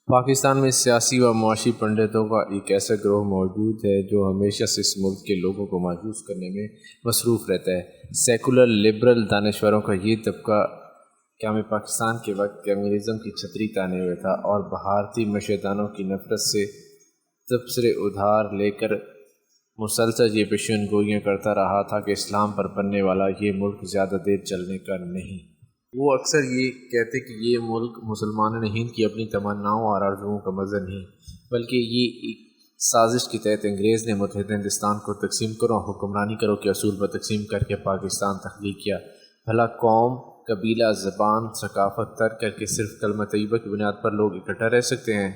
پاکستان میں سیاسی و معاشی پنڈتوں کا ایک ایسا گروہ موجود ہے جو ہمیشہ سے اس ملک کے لوگوں کو مایوس کرنے میں مصروف رہتا ہے۔ سیکولر لبرل دانشوروں کا یہ طبقہ قیام پاکستان کے وقت کمیونزم کی چھتری تانے ہوئے تھا اور بھارتی معیشتدانوں کی نفرت سے تبصرے ادھار لے کر مسلسل یہ پیشن گوئیاں کرتا رہا تھا کہ اسلام پر بننے والا یہ ملک زیادہ دیر چلنے کا نہیں۔ وہ اکثر یہ کہتے کہ یہ ملک مسلمانوں ہند کی اپنی تمناؤں اور آرزوؤں کا مظہر نہیں، بلکہ یہ ایک سازش کے تحت انگریز نے متحدہ ہندوستان کو تقسیم کرو اور حکمرانی کرو کے اصول پر تقسیم کر کے پاکستان تخلیق کیا۔ بھلا قوم، قبیلہ، زبان، ثقافت ترک کر کے صرف کلمہ طیبہ کی بنیاد پر لوگ اکٹھا رہ سکتے ہیں؟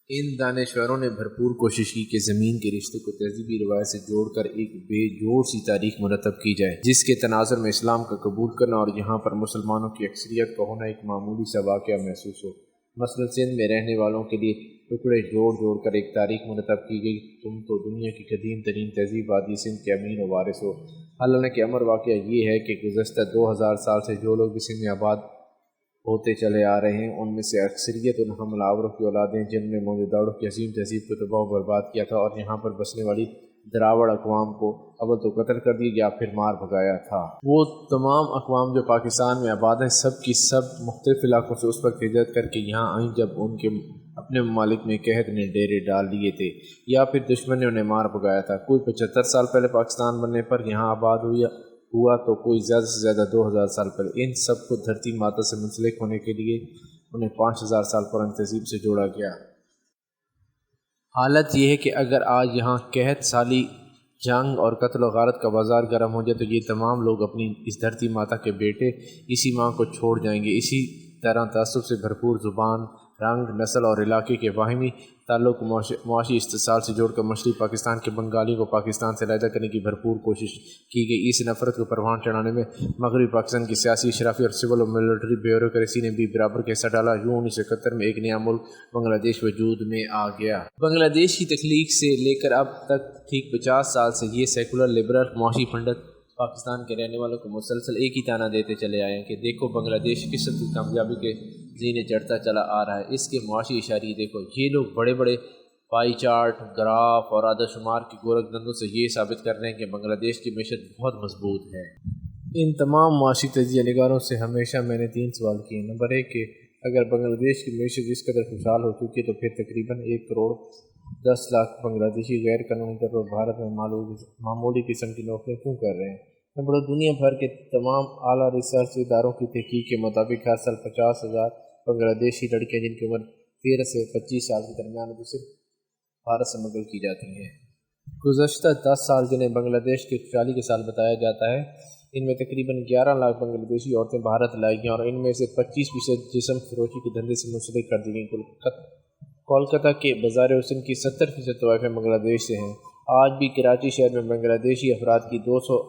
ان دانشوروں نے بھرپور کوشش کی کہ زمین کے رشتے کو تہذیبی روایت سے جوڑ کر ایک بے جوڑ سی تاریخ مرتب کی جائے، جس کے تناظر میں اسلام کا قبول کرنا اور یہاں پر مسلمانوں کی اکثریت کا ہونا ایک معمولی سا واقعہ محسوس ہو۔ مثلا سندھ میں رہنے والوں کے لیے ٹکڑے جوڑ جوڑ کر ایک تاریخ مرتب کی گئی۔ تم تو دنیا کی قدیم ترین تہذیب وادی سندھ کے امین و وارث ہو۔ حالانکہ امر واقعہ یہ ہے کہ گزشتہ 2000 سال سے جو لوگ بھی سندھ میں آباد ہوتے چلے آ رہے ہیں، ان میں سے اکثریت ان حملہ آوروں کی اولادیں جن نے موجوداڑوں کی عظیم تہذیب کو تباہ و برباد کیا تھا اور یہاں پر بسنے والی دراوڑ اقوام کو اول تو قتل کر دیا یا پھر مار بھگایا تھا۔ وہ تمام اقوام جو پاکستان میں آباد ہیں، سب کی سب مختلف علاقوں سے اس وقت ہجرت کر کے یہاں آئیں جب ان کے اپنے ممالک میں قحط نے ڈیرے ڈال دیے تھے یا پھر دشمن نے انہیں مار بھگایا تھا۔ کوئی 75 سال پہلے پاکستان بننے پر یہاں آباد ہوا تو کوئی زیادہ سے زیادہ 2000 سال پہلے۔ ان سب کو دھرتی ماتا سے منسلک ہونے کے لیے انہیں 5000 سال پرانی تہذیب سے جوڑا گیا۔ حالت یہ ہے کہ اگر آج یہاں قحط سالی، جنگ اور قتل و غارت کا بازار گرم ہو جائے تو یہ تمام لوگ اپنی اس دھرتی ماتا کے بیٹے اسی ماں کو چھوڑ جائیں گے۔ اسی طرح تعصب سے بھرپور زبان، رنگ، نسل اور علاقے کے باہمی تعلق معاشی استحصال سے جوڑ کر مشرقی پاکستان کے بنگالیوں کو پاکستان سے علیحدہ کرنے کی بھرپور کوشش کی گئی۔ اس نفرت کو پروان چڑھانے میں مغربی پاکستان کی سیاسی، اشرافی اور سول و ملٹری بیوروکریسی نے بھی برابر کا حصہ ڈالا۔ یوں 1971 میں ایک نیا ملک بنگلہ دیش وجود میں آ گیا۔ بنگلہ دیش کی تخلیق سے لے کر اب تک ٹھیک 50 سال سے یہ سیکولر لبرل معاشی پنڈت پاکستان کے رہنے والوں کو مسلسل ایک ہی تانا دیتے چلے آئے ہیں کہ دیکھو بنگلہ دیش کس حد کی کامیابی کے زینے چڑھتا چلا آ رہا ہے، اس کے معاشی اشاریے دیکھو۔ یہ لوگ بڑے بڑے پائی چارٹ، گراف اور اعداد شمار کی گورکھ دندوں سے یہ ثابت کر رہے ہیں کہ بنگلہ دیش کی معیشت بہت مضبوط ہے۔ ان تمام معاشی تجزیہ نگاروں سے ہمیشہ میں نے 3 سوال کیے۔ نمبر 1 کہ اگر بنگلہ دیش کی معیشت اس قدر خوشحال ہو چکی ہے تو پھر تقریباً 1 کروڑ 10 لاکھ بنگلہ دیشی غیر قانونی طور پر بھارت میں معمولی قسم کی نوکریاں کیوں کر رہے ہیں؟ نمبر 2 دنیا بھر کے تمام اعلیٰ ریسرچ اداروں کی تحقیق کے مطابق ہر سال 50,000 بنگلہ دیشی لڑکیاں جن کی عمر 13 سے 25 سال کے درمیان ہے صرف بھارت سے منتقل کی جاتی ہیں۔ گزشتہ 10 سال جنہیں بنگلہ دیش کے خوشحالی کے سال بتایا جاتا ہے، ان میں تقریباً 11 لاکھ بنگلہ دیشی عورتیں بھارت لائی گئیں اور ان میں سے 25% جسم فروشی کے دھندے سے منسلک کر دی گئیں۔ کولکتہ کے بازار حسن کی 70% طوائفیں بنگلہ دیش سے ہیں۔ آج بھی کراچی شہر میں بنگلہ دیشی افراد کی 200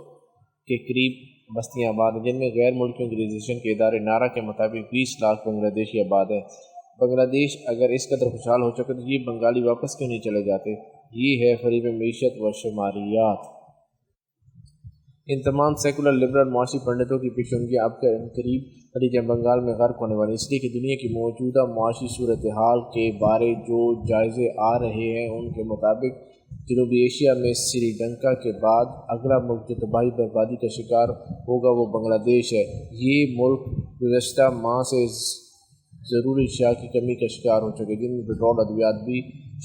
کے قریب بستیاں آباد ہیں، جن میں غیر ملکیوں کی رجسٹریشن کے ادارے نارا کے مطابق 20 لاکھ بنگلہ دیشی آباد ہیں۔ بنگلہ دیش اگر اس قدر خوشحال ہو چکے تو یہ بنگالی واپس کیوں نہیں چلے جاتے؟ یہ ہے فریب معیشت و شماریات۔ ان تمام سیکولر لبرل معاشی پنڈتوں کی پیشنگیاں اب قریب خلیج بنگال میں غرق ہونے والی، اس لیے کہ دنیا کی موجودہ معاشی صورتحال کے بارے جو جائزے آ رہے ہیں ان کے مطابق جنوبی ایشیا میں سری لنکا کے بعد اگلا ملک جو تباہی بربادی کا شکار ہوگا وہ بنگلہ دیش ہے۔ یہ ملک گزشتہ ماہ سے ضروری اشیاء کی کمی کا شکار ہو چکے جن میں پیٹرول، ادویات بھی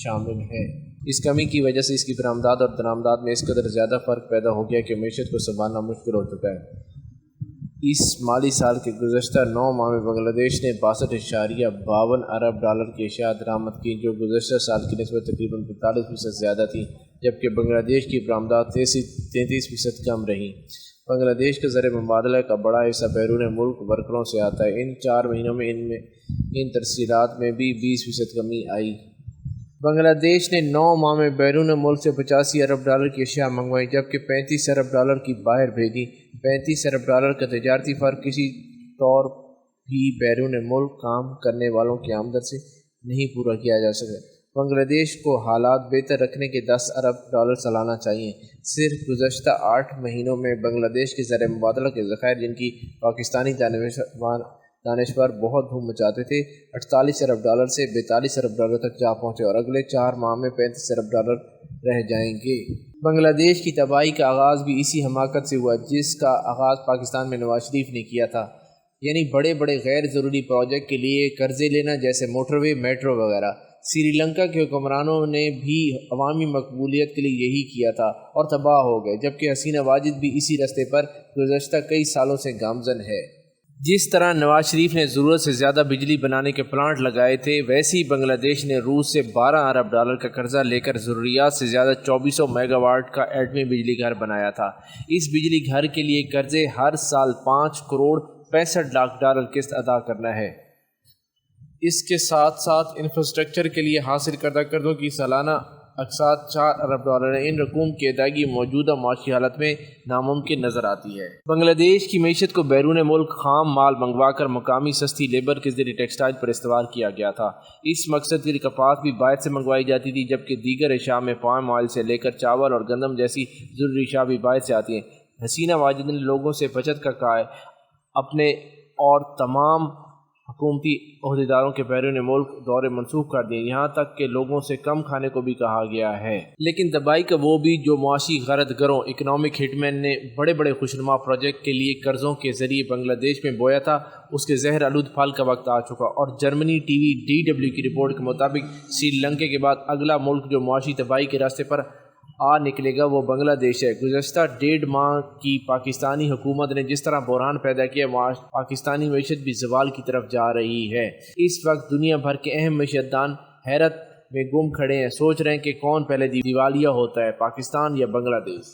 شامل ہیں۔ اس کمی کی وجہ سے اس کی برآمدات اور درآمدات میں اس قدر زیادہ فرق پیدا ہو گیا کہ معیشت کو سنبھالنا مشکل ہو چکا ہے۔ اس مالی سال کے گزشتہ 9 ماہ میں بنگلہ دیش نے 62.52 ارب ڈالر کی اشیاء درآمد کی جو گزشتہ سال کی نسبت تقریباً 45% زیادہ تھیں، جبکہ بنگلہ دیش کی برآمدات 33% کم رہیں۔ بنگلہ دیش کے زر مبادلہ کا بڑا حصہ بیرون ملک ورکروں سے آتا ہے۔ ان 4 مہینوں میں ان ترسیلات میں بھی 20% کمی آئی۔ بنگلہ دیش نے 9 ماہ میں بیرون ملک سے 85 ارب ڈالر کی اشیاء منگوائیں جبکہ 35 ارب ڈالر کی باہر بھیجیں۔ 35 ارب ڈالر کا تجارتی فرق کسی طور بھی بیرون ملک کام کرنے والوں کی آمدن سے نہیں پورا کیا جا سکا۔ بنگلہ دیش کو حالات بہتر رکھنے کے 10 ارب ڈالر سالانہ چاہیے۔ صرف گزشتہ 8 مہینوں میں بنگلہ دیش کے زر مبادلہ کے ذخائر جن کی پاکستانی دانشور بہت دھوم مچاتے تھے، 48 ارب ڈالر سے 42 ارب ڈالر تک جا پہنچے اور اگلے 4 ماہ میں 35 ارب ڈالر رہ جائیں گے۔ بنگلہ دیش کی تباہی کا آغاز بھی اسی حماقت سے ہوا جس کا آغاز پاکستان میں نواز شریف نے کیا تھا، یعنی بڑے بڑے غیر ضروری پروجیکٹ کے لیے قرضے لینا، جیسے موٹر وے، میٹرو وغیرہ۔ سری لنکا کے حکمرانوں نے بھی عوامی مقبولیت کے لیے یہی کیا تھا اور تباہ ہو گئے، جبکہ حسینہ واجد بھی اسی راستے پر گزشتہ کئی سالوں سے گامزن ہے۔ جس طرح نواز شریف نے ضرورت سے زیادہ بجلی بنانے کے پلانٹ لگائے تھے، ویسے ہی بنگلہ دیش نے روس سے 12 ارب ڈالر کا قرضہ لے کر ضروریات سے زیادہ 2400 میگا واٹ کا ایٹمی بجلی گھر بنایا تھا۔ اس بجلی گھر کے لیے قرضے ہر سال 5 کروڑ 65 لاکھ ڈالر قسط ادا کرنا ہے۔ اس کے ساتھ ساتھ انفراسٹرکچر کے لیے حاصل کردہ قرضوں کی سالانہ اقساط 4 ارب ڈالر ہیں۔ ان رقوم کی ادائیگی موجودہ معاشی حالت میں ناممکن نظر آتی ہے۔ بنگلہ دیش کی معیشت کو بیرون ملک خام مال منگوا کر مقامی سستی لیبر کے ذریعے ٹیکسٹائل پر استوار کیا گیا تھا۔ اس مقصد کے لیے کپاس بھی باہر سے منگوائی جاتی تھی، جبکہ دیگر اشیاء میں پام آئل سے لے کر چاول اور گندم جیسی ضروری اشیاء بھی باہر سے آتی ہیں۔ حسینہ واجد نے لوگوں سے بچت کا کہا ہے، اپنے اور تمام حکومتی عہدیداروں کے بیرون ملک دورے منسوخ کر دیے، یہاں تک کہ لوگوں سے کم کھانے کو بھی کہا گیا ہے۔ لیکن تباہی کا وہ بھی جو معاشی غرض گروں اکنامک ہٹ مین نے بڑے بڑے خوشنما پروجیکٹ کے لیے قرضوں کے ذریعے بنگلہ دیش میں بویا تھا، اس کے زہر آلود پھل کا وقت آ چکا، اور جرمنی ٹی وی DW کی رپورٹ کے مطابق سری لنکا کے بعد اگلا ملک جو معاشی تباہی کے راستے پر آ نکلے گا وہ بنگلہ دیش ہے۔ گزشتہ 1.5 ماہ کی پاکستانی حکومت نے جس طرح بحران پیدا کیا، پاکستانی معیشت بھی زوال کی طرف جا رہی ہے۔ اس وقت دنیا بھر کے اہم معیشت دان حیرت میں گم کھڑے ہیں، سوچ رہے ہیں کہ کون پہلے دیوالیہ ہوتا ہے، پاکستان یا بنگلہ دیش۔